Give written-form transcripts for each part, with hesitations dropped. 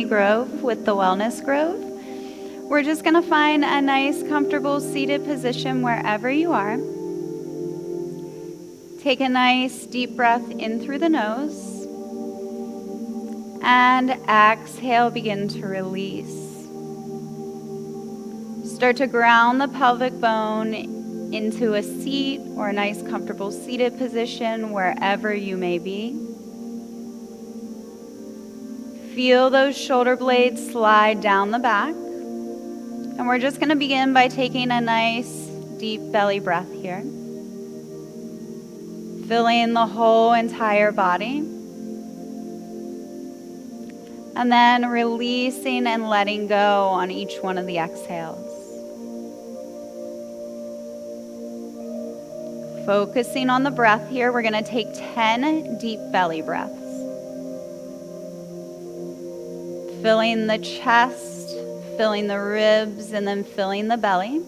Grove with the Wellness Grove. We're just going to find a nice, comfortable seated position wherever you are. Take a nice deep breath in through the nose. And exhale, begin to release. Start to ground the pelvic bone into a seat or a nice, comfortable seated position wherever you may be. Feel those shoulder blades slide down the back. And we're just going to begin by taking a nice deep belly breath here. Filling the whole entire body. And then releasing and letting go on each one of the exhales. Focusing on the breath here, we're going to take 10 deep belly breaths. Filling the chest, filling the ribs, and then filling the belly.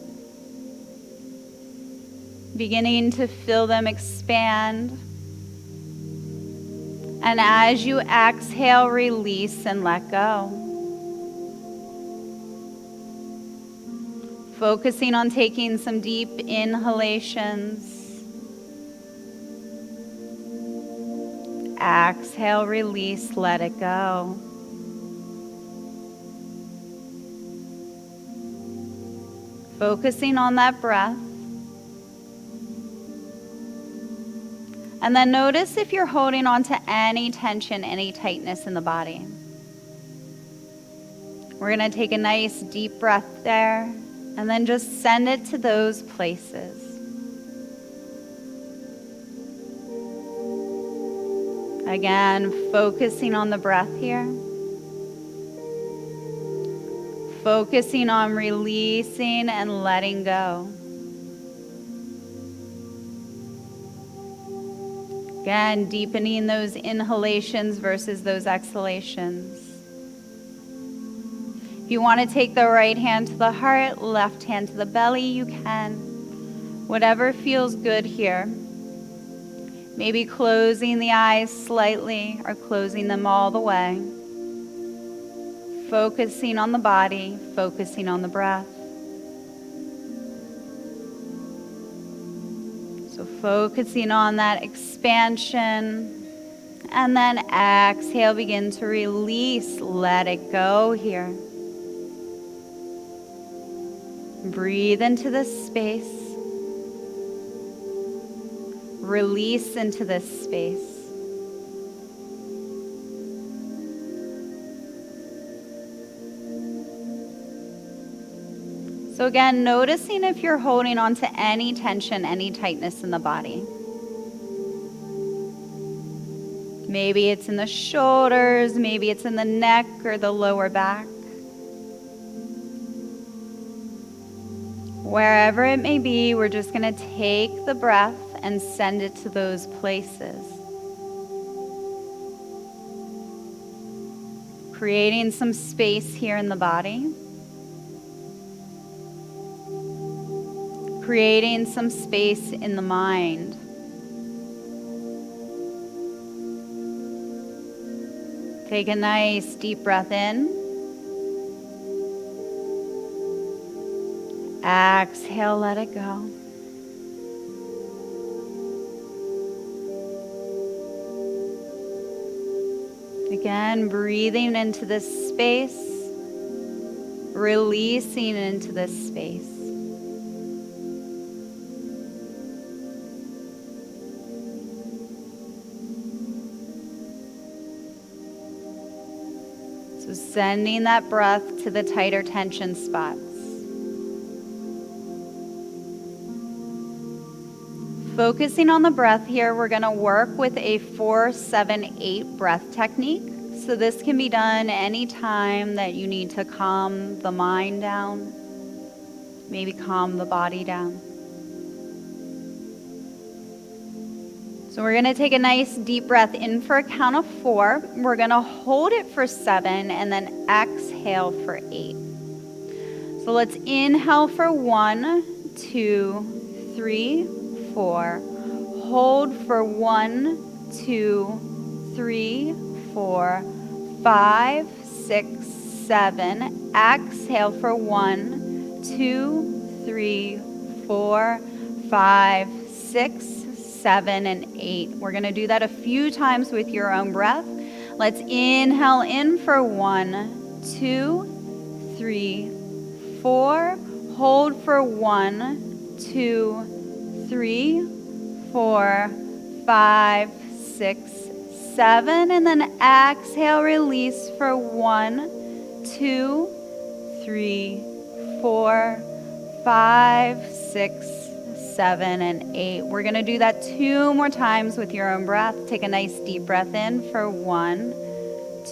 Beginning to feel them expand. And as you exhale, release and let go. Focusing on taking some deep inhalations. Exhale, release, let it go. Focusing on that breath. And then notice if you're holding on to any tension, any tightness in the body. We're going to take a nice deep breath there and then just send it to those places. Again, focusing on the breath here. Focusing on releasing and letting go. Again, deepening those inhalations versus those exhalations. If you want to take the right hand to the heart, left hand to the belly, you can. Whatever feels good here. Maybe closing the eyes slightly or closing them all the way. Focusing on the body, focusing on the breath. So focusing on that expansion. And then exhale, begin to release. Let it go here. Breathe into this space. Release into this space. So again, noticing if you're holding on to any tension, any tightness in the body. Maybe it's in the shoulders, maybe it's in the neck or the lower back. Wherever it may be, we're just going to take the breath and send it to those places. Creating some space here in the body. Creating some space in the mind. Take a nice deep breath in. Exhale, let it go. Again, breathing into this space, releasing into this space. So sending that breath to the tighter tension spots. Focusing on the breath here, we're going to work with a 4-7-8 breath technique. So this can be done anytime that you need to calm the mind down, maybe calm the body down. So we're going to take a nice deep breath in for a count of 4. We're going to hold it for 7 and then exhale for 8. So let's inhale for 1, 2, 3, 4. Hold for 1, 2, 3, 4, 5, 6, 7. Exhale for 1, 2, 3, 4, 5, 6, 7, and 8. We're going to do that a few times with your own breath. Let's inhale in for 1, 2, 3, 4. Hold for 1, 2, 3, 4, 5, 6, 7. And then exhale, release for 1, 2, 3, 4, 5, 6, 7, and 8. We're going to do that 2 more times with your own breath. Take a nice deep breath in for 1,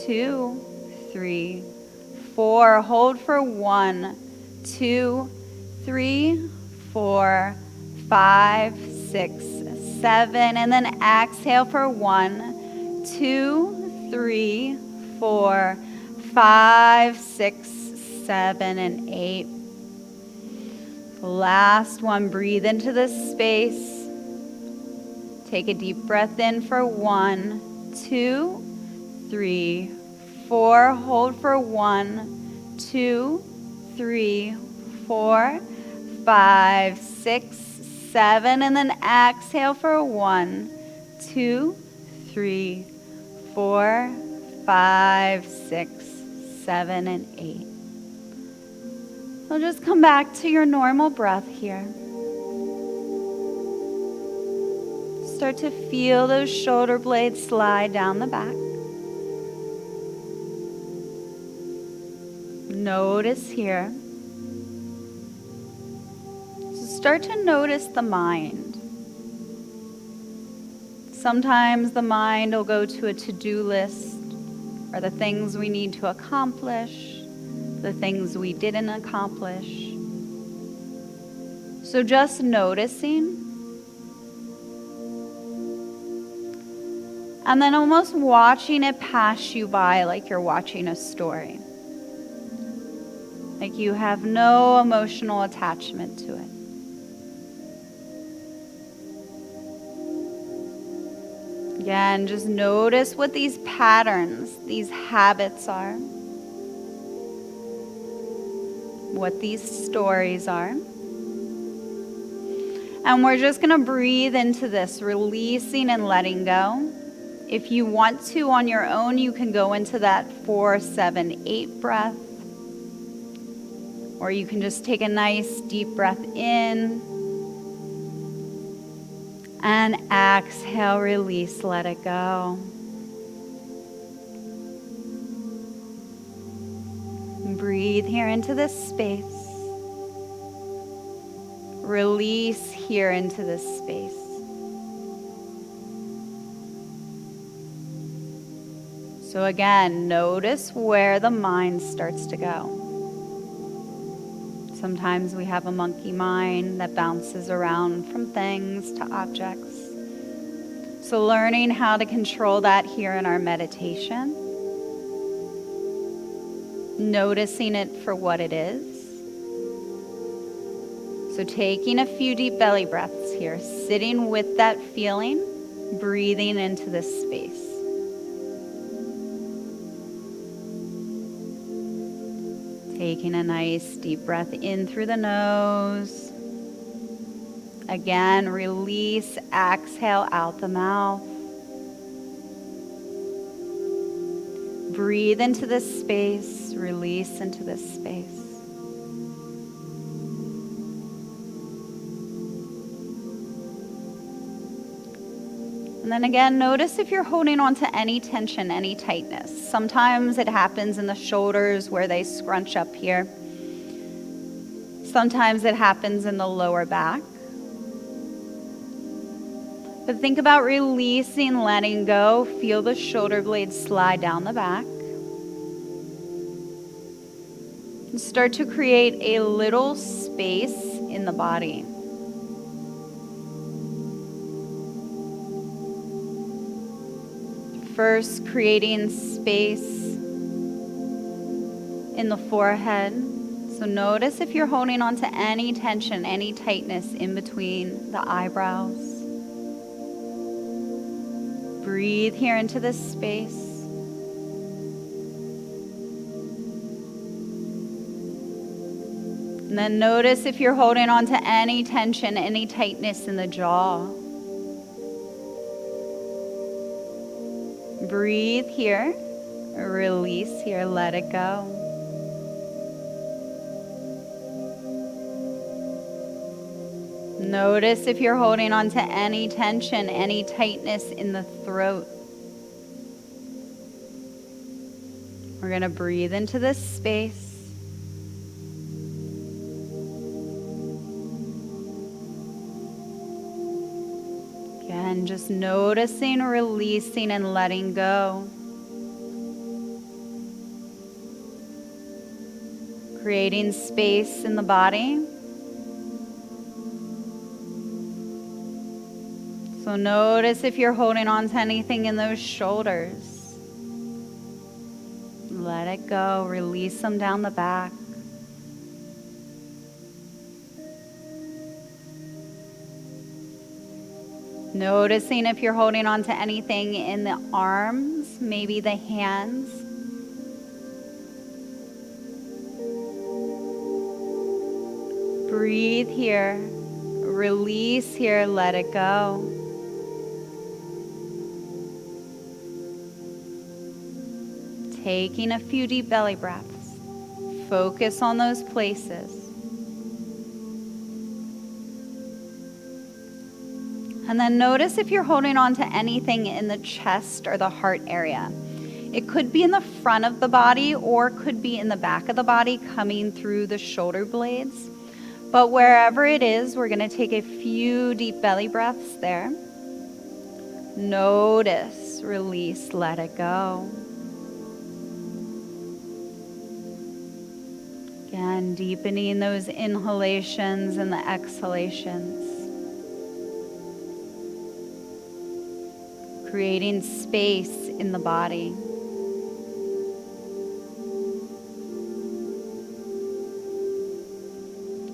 2, 3, 4. Hold for 1, 2, 3, 4, 5, 6, 7. And then exhale for 1, 2, 3, 4, 5, 6, 7, and 8. Last one, breathe into this space. Take a deep breath in for 1, 2, 3, 4. Hold for 1, 2, 3, 4, 5, 6, 7. And then exhale for 1, 2, 3, 4, 5, 6, 7, and 8. So just come back to your normal breath here. Start to feel those shoulder blades slide down the back. Notice here. So start to notice the mind. Sometimes the mind will go to a to-do list or the things we need to accomplish, the things we didn't accomplish. So just noticing, and then almost watching it pass you by like you're watching a story. Like you have no emotional attachment to it. Again, just notice what these patterns, these habits are. What these stories are. And we're just going to breathe into this, releasing and letting go. If you want to on your own, you can go into that 4, 7, 8 breath. Or you can just take a nice deep breath in. And exhale, release, let it go. Breathe here into this space. Release here into this space. So again, notice where the mind starts to go. Sometimes we have a monkey mind that bounces around from things to objects. So learning how to control that here in our meditation. Noticing it for what it is. So taking a few deep belly breaths here, sitting with that feeling, breathing into this space. Taking a nice deep breath in through the nose. Again, release, exhale out the mouth. Breathe into this space, release into this space. And then again, notice if you're holding on to any tension, any tightness. Sometimes it happens in the shoulders where they scrunch up here. Sometimes it happens in the lower back. But think about releasing, letting go. Feel the shoulder blades slide down the back. And start to create a little space in the body. First, creating space in the forehead. So notice if you're holding on to any tension, any tightness in between the eyebrows. Breathe here into this space. And then notice if you're holding on to any tension, any tightness in the jaw. Breathe here, release here, let it go. Notice if you're holding on to any tension, any tightness in the throat. We're going to breathe into this space. Again, just noticing, releasing, and letting go. Creating space in the body. So notice if you're holding on to anything in those shoulders. Let it go, release them down the back. Noticing if you're holding on to anything in the arms, maybe the hands. Breathe here, release here, let it go. Taking a few deep belly breaths. Focus on those places. And then notice if you're holding on to anything in the chest or the heart area. It could be in the front of the body or could be in the back of the body coming through the shoulder blades. But wherever it is, we're going to take a few deep belly breaths there. Notice, release, let it go. Again, deepening those inhalations and the exhalations. Creating space in the body.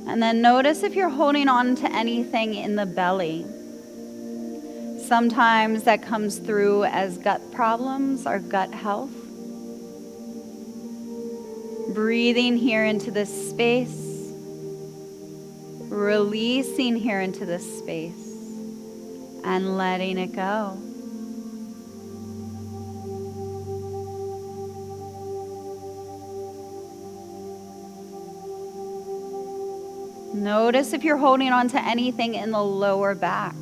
And then notice if you're holding on to anything in the belly. Sometimes that comes through as gut problems or gut health. Breathing here into this space, releasing here into this space, and letting it go. Notice if you're holding on to anything in the lower back.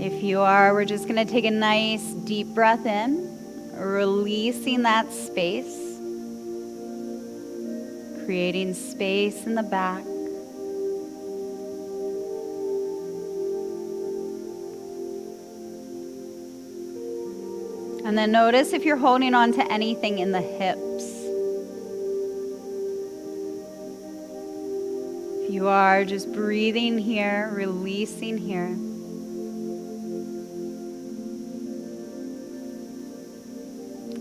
If you are, we're just going to take a nice deep breath in. Releasing that space, creating space in the back. And then notice if you're holding on to anything in the hips. If you are, just breathing here, releasing here.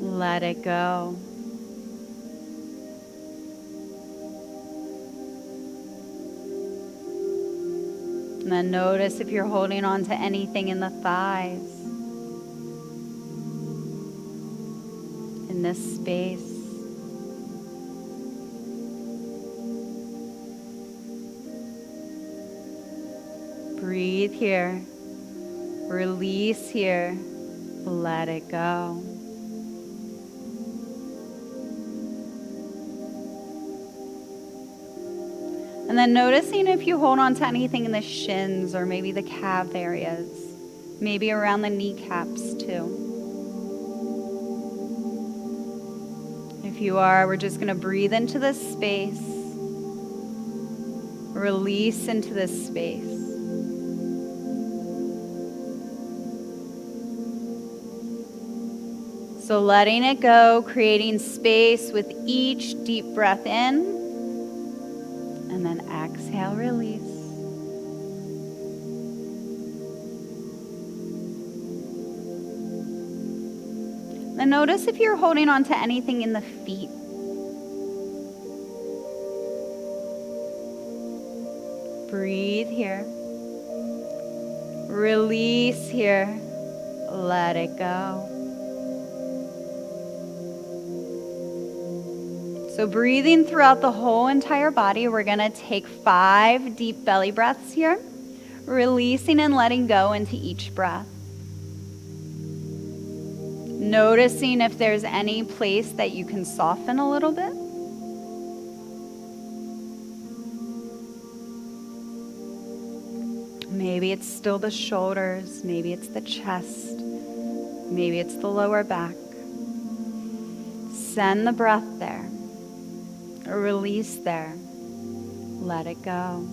Let it go. And then notice if you're holding on to anything in the thighs, in this space. Breathe here, release here, let it go. And then noticing if you hold on to anything in the shins or maybe the calf areas, maybe around the kneecaps too. If you are, we're just going to breathe into this space, release into this space. So letting it go, creating space with each deep breath in. And then exhale, release. Then notice if you're holding on to anything in the feet. Breathe here. Release here. Let it go. So breathing throughout the whole entire body, we're going to take 5 deep belly breaths here, releasing and letting go into each breath. Noticing if there's any place that you can soften a little bit. Maybe it's still the shoulders, maybe it's the chest, maybe it's the lower back. Send the breath there. Release there. Let it go.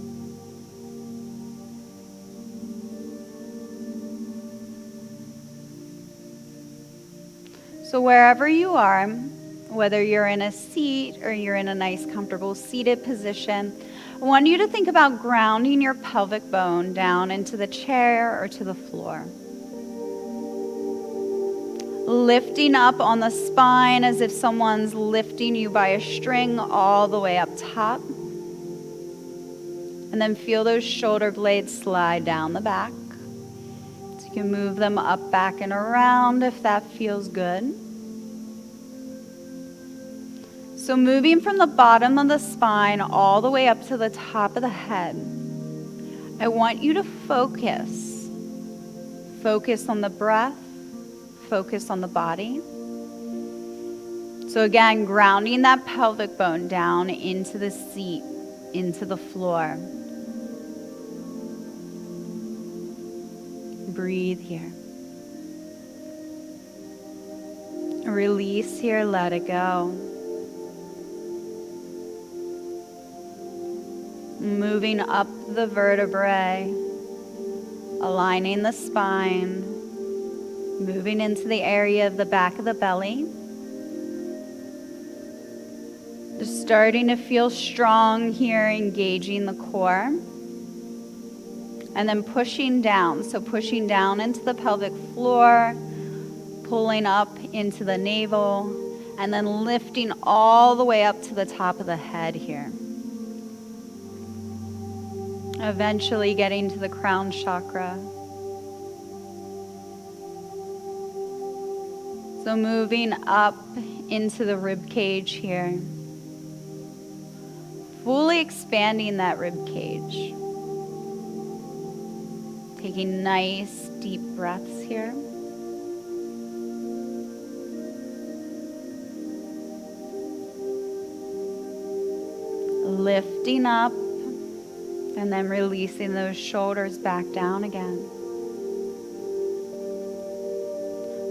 So wherever you are, whether you're in a seat or you're in a nice comfortable seated position, I want you to think about grounding your pelvic bone down into the chair or to the floor. Lifting up on the spine as if someone's lifting you by a string all the way up top. And then feel those shoulder blades slide down the back. So you can move them up, back, and around if that feels good. So moving from the bottom of the spine all the way up to the top of the head, I want you to focus. Focus on the breath, focus on the body. So again, grounding that pelvic bone down into the seat, into the floor. Breathe here. Release here, let it go. Moving up the vertebrae, aligning the spine, moving into the area of the back of the belly. Just starting to feel strong here, engaging the core. And then pushing down, so pushing down into the pelvic floor, pulling up into the navel, and then lifting all the way up to the top of the head here. Eventually getting to the crown chakra. So moving up into the rib cage here. Fully expanding that rib cage. Taking nice deep breaths here. Lifting up and then releasing those shoulders back down again.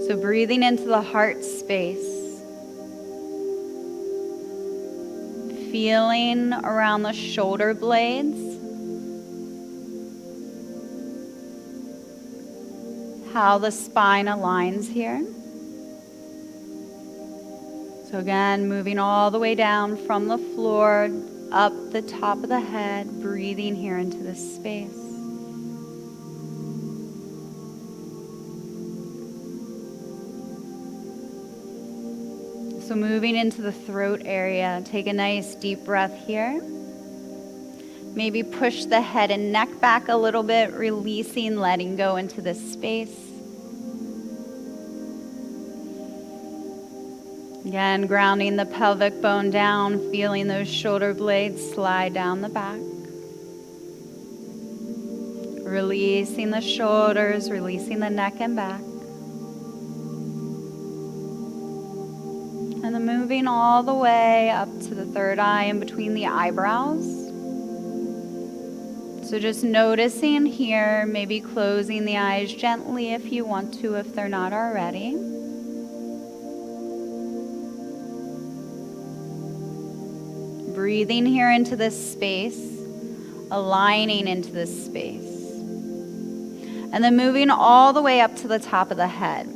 So breathing into the heart space. Feeling around the shoulder blades. How the spine aligns here. So again, moving all the way down from the floor, up the top of the head, breathing here into this space. So moving into the throat area, take a nice deep breath here. Maybe push the head and neck back a little bit, releasing, letting go into this space. Again, grounding the pelvic bone down, feeling those shoulder blades slide down the back. Releasing the shoulders, releasing the neck and back. And then moving all the way up to the third eye in between the eyebrows. So just noticing here, maybe closing the eyes gently if you want to, if they're not already. Breathing here into this space, aligning into this space. And then moving all the way up to the top of the head.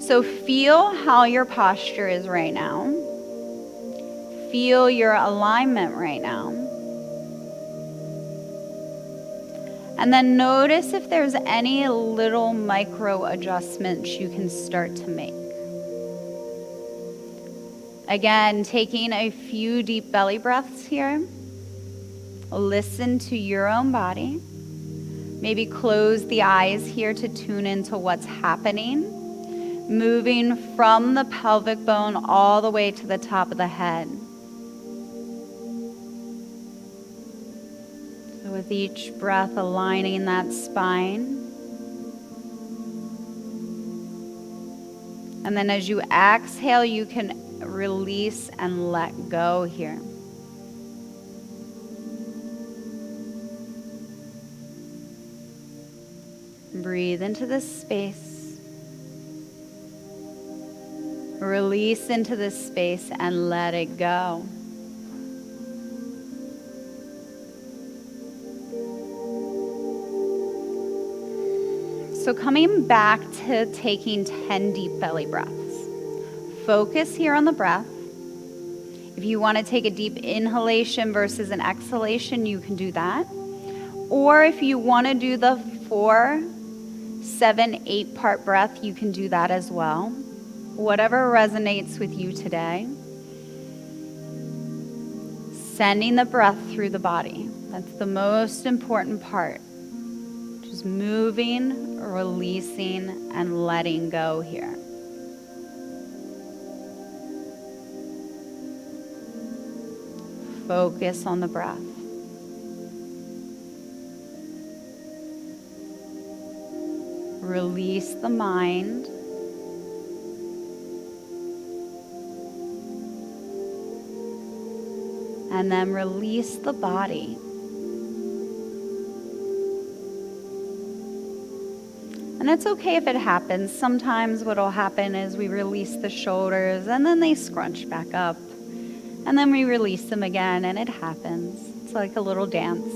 So feel how your posture is right now. Feel your alignment right now. And then notice if there's any little micro adjustments you can start to make. Again, taking a few deep belly breaths here. Listen to your own body. Maybe close the eyes here to tune into what's happening. Moving from the pelvic bone all the way to the top of the head. With each breath, aligning that spine. And then as you exhale, you can release and let go here. Breathe into this space. Release into this space and let it go. So coming back to taking 10 deep belly breaths. Focus here on the breath. If you want to take a deep inhalation versus an exhalation, you can do that. Or if you want to do the 4, 7, 8 part breath, you can do that as well. Whatever resonates with you today. Sending the breath through the body. That's the most important part. Just moving, releasing, and letting go here. Focus on the breath. Release the mind. And then release the body. And it's okay if it happens. Sometimes what will happen is we release the shoulders and then they scrunch back up. And then we release them again and it happens. It's like a little dance.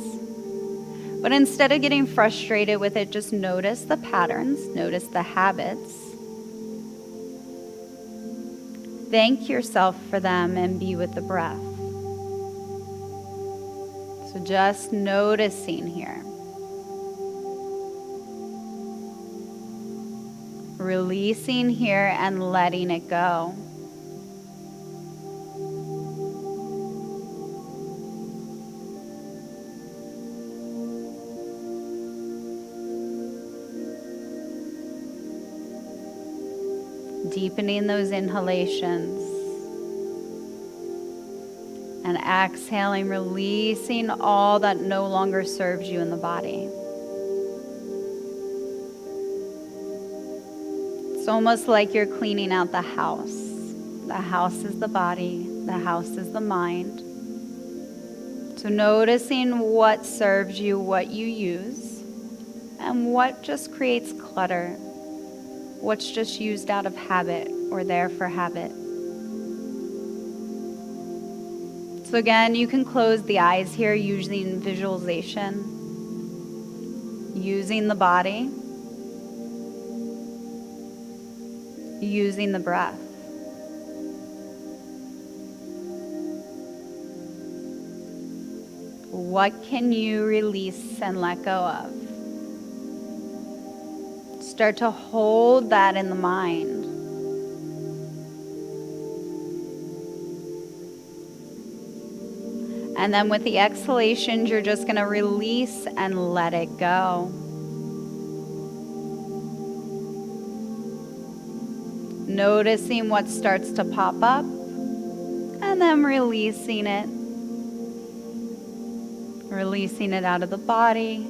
But instead of getting frustrated with it, just notice the patterns, notice the habits. Thank yourself for them and be with the breath. So just noticing here. Releasing here and letting it go. Deepening those inhalations. And exhaling, releasing all that no longer serves you in the body. It's almost like you're cleaning out the house. The house is the body, the house is the mind. So noticing what serves you, what you use, and what just creates clutter, what's just used out of habit or there for habit. So again, you can close the eyes here using visualization, using the body, using the breath. What can you release and let go of? Start to hold that in the mind. And then with the exhalations, you're just going to release and let it go. Noticing what starts to pop up and then releasing it. Releasing it out of the body,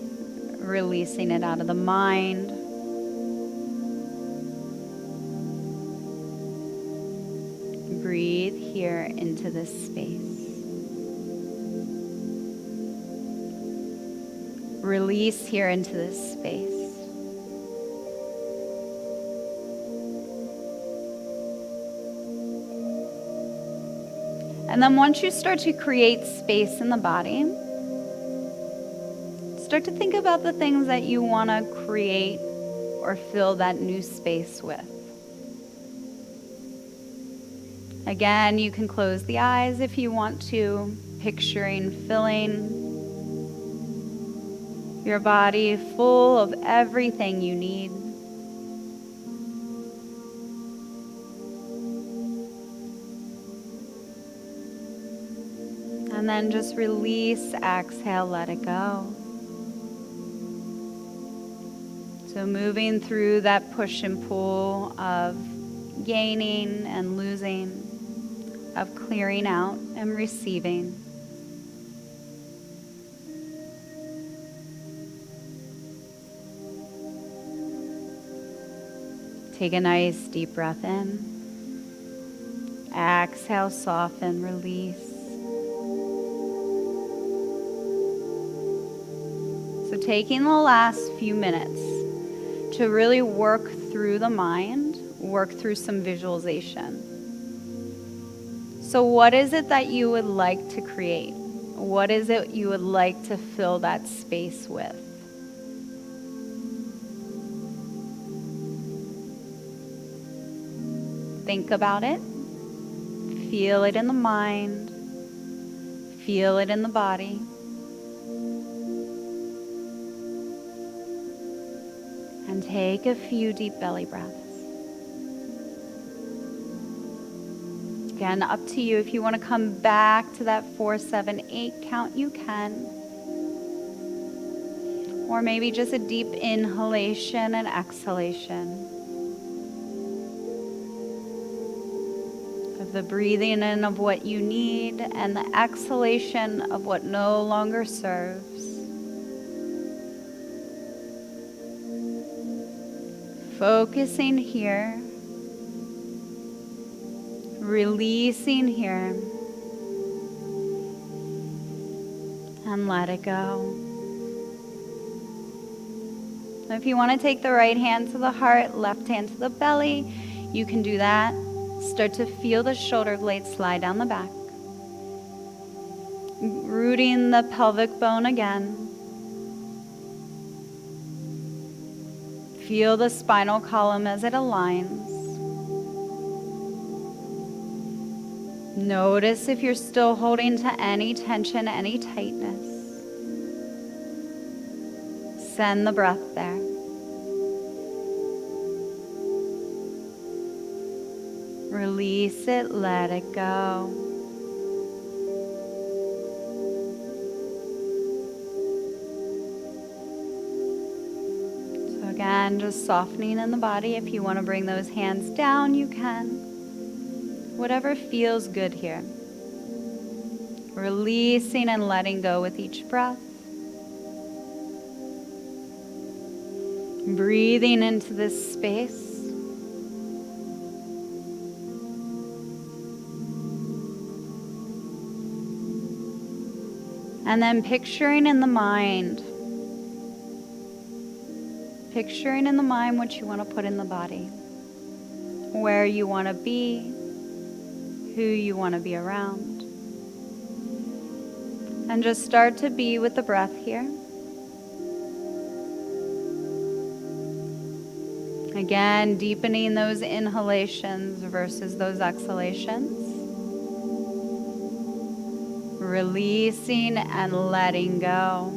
releasing it out of the mind. Breathe here into this space. Release here into this space. And then once you start to create space in the body, start to think about the things that you want to create or fill that new space with. Again, you can close the eyes if you want to, picturing filling your body full of everything you need. And then just release, exhale, let it go. So moving through that push and pull of gaining and losing, of clearing out and receiving. Take a nice deep breath in. Exhale, soften, release. So taking the last few minutes to really work through the mind, work through some visualization. So what is it that you would like to create? What is it you would like to fill that space with? Think about it. Feel it in the mind. Feel it in the body. And take a few deep belly breaths. Again, up to you. If you want to come back to that 4, 7, 8 count, you can. Or maybe just a deep inhalation and exhalation. Of the breathing in of what you need and the exhalation of what no longer serves. Focusing here. Releasing here. And let it go. If you want to take the right hand to the heart, left hand to the belly, you can do that. Start to feel the shoulder blades slide down the back. Rooting the pelvic bone again. Feel the spinal column as it aligns. Notice if you're still holding to any tension, any tightness. Send the breath there. Release it, let it go. So again, just softening in the body. If you want to bring those hands down, you can. Whatever feels good here. Releasing and letting go with each breath. Breathing into this space. And then picturing in the mind what you want to put in the body. Where you want to be, who you want to be around. And just start to be with the breath here. Again, deepening those inhalations versus those exhalations. Releasing and letting go.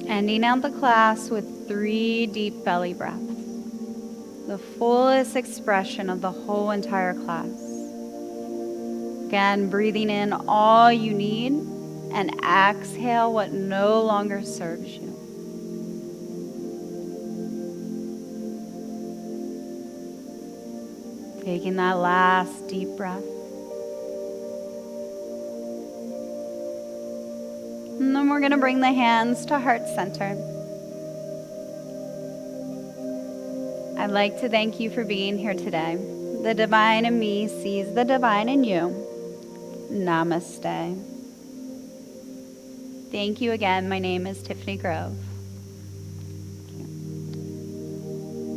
Ending out the class with 3 deep belly breaths. The fullest expression of the whole entire class. Again, breathing in all you need and exhale what no longer serves you. Taking that last deep breath. And then we're going to bring the hands to heart center. I'd like to thank you for being here today. The divine in me sees the divine in you. Namaste. Thank you again. My name is Tiffany Grove.